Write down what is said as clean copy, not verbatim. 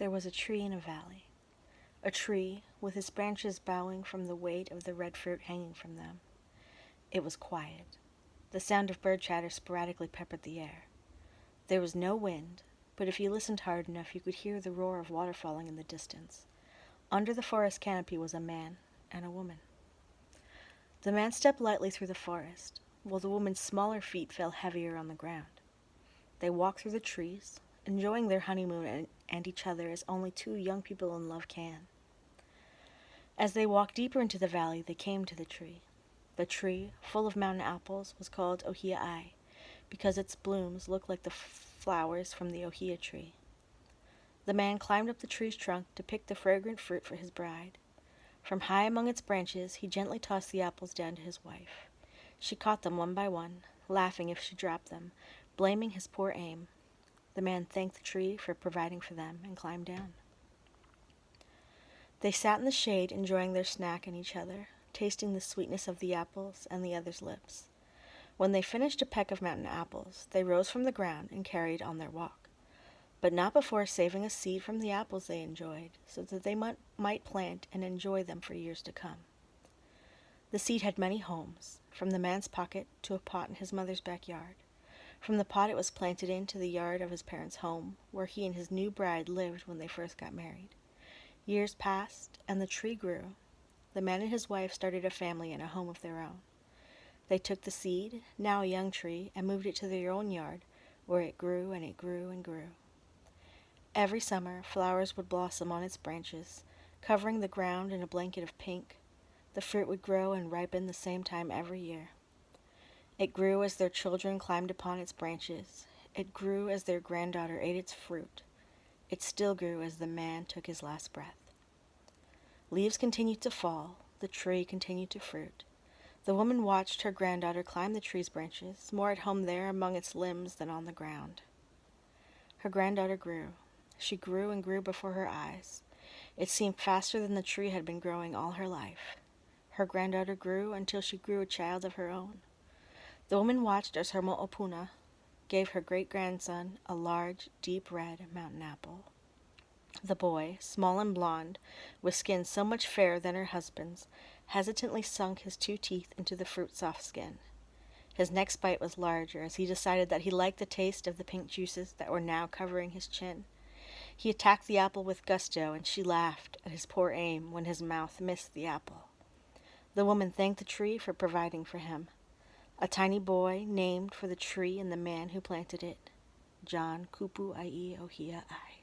there was a tree in a valley, a tree with its branches bowing from the weight of the red fruit hanging from them. It was quiet. The sound of bird chatter sporadically peppered the air. There was no wind, but if you listened hard enough, you could hear the roar of water falling in the distance. Under the forest canopy was a man and a woman. The man stepped lightly through the forest, while the woman's smaller feet fell heavier on the ground. They walked through the trees, enjoying their honeymoon and each other as only two young people in love can. As they walked deeper into the valley, they came to the tree. The tree, full of mountain apples, was called Ohia-ai, because its blooms looked like the flowers from the ohia tree. The man climbed up the tree's trunk to pick the fragrant fruit for his bride. From high among its branches, he gently tossed the apples down to his wife. She caught them one by one, laughing if she dropped them, blaming his poor aim. The man thanked the tree for providing for them and climbed down. They sat in the shade, enjoying their snack and each other, tasting the sweetness of the apples and the other's lips. When they finished a peck of mountain apples, they rose from the ground and carried on their walk, but not before saving a seed from the apples they enjoyed, so that they might plant and enjoy them for years to come. The seed had many homes, from the man's pocket to a pot in his mother's backyard. From the pot it was planted into the yard of his parents' home, where he and his new bride lived when they first got married. Years passed, and the tree grew. The man and his wife started a family and a home of their own. They took the seed, now a young tree, and moved it to their own yard, where it grew and it grew and grew. Every summer, flowers would blossom on its branches, covering the ground in a blanket of pink. The fruit would grow and ripen the same time every year. It grew as their children climbed upon its branches. It grew as their granddaughter ate its fruit. It still grew as the man took his last breath. Leaves continued to fall. The tree continued to fruit. The woman watched her granddaughter climb the tree's branches, more at home there among its limbs than on the ground. Her granddaughter grew. She grew and grew before her eyes. It seemed faster than the tree had been growing all her life. Her granddaughter grew until she grew a child of her own. The woman watched as her mo'opuna gave her great-grandson a large, deep red mountain apple. The boy, small and blond, with skin so much fairer than her husband's, hesitantly sunk his 2 teeth into the fruit's soft skin. His next bite was larger, as he decided that he liked the taste of the pink juices that were now covering his chin. He attacked the apple with gusto, and she laughed at his poor aim when his mouth missed the apple. The woman thanked the tree for providing for him. A tiny boy named for the tree and the man who planted it, John Kupu Ai Ohia Ai.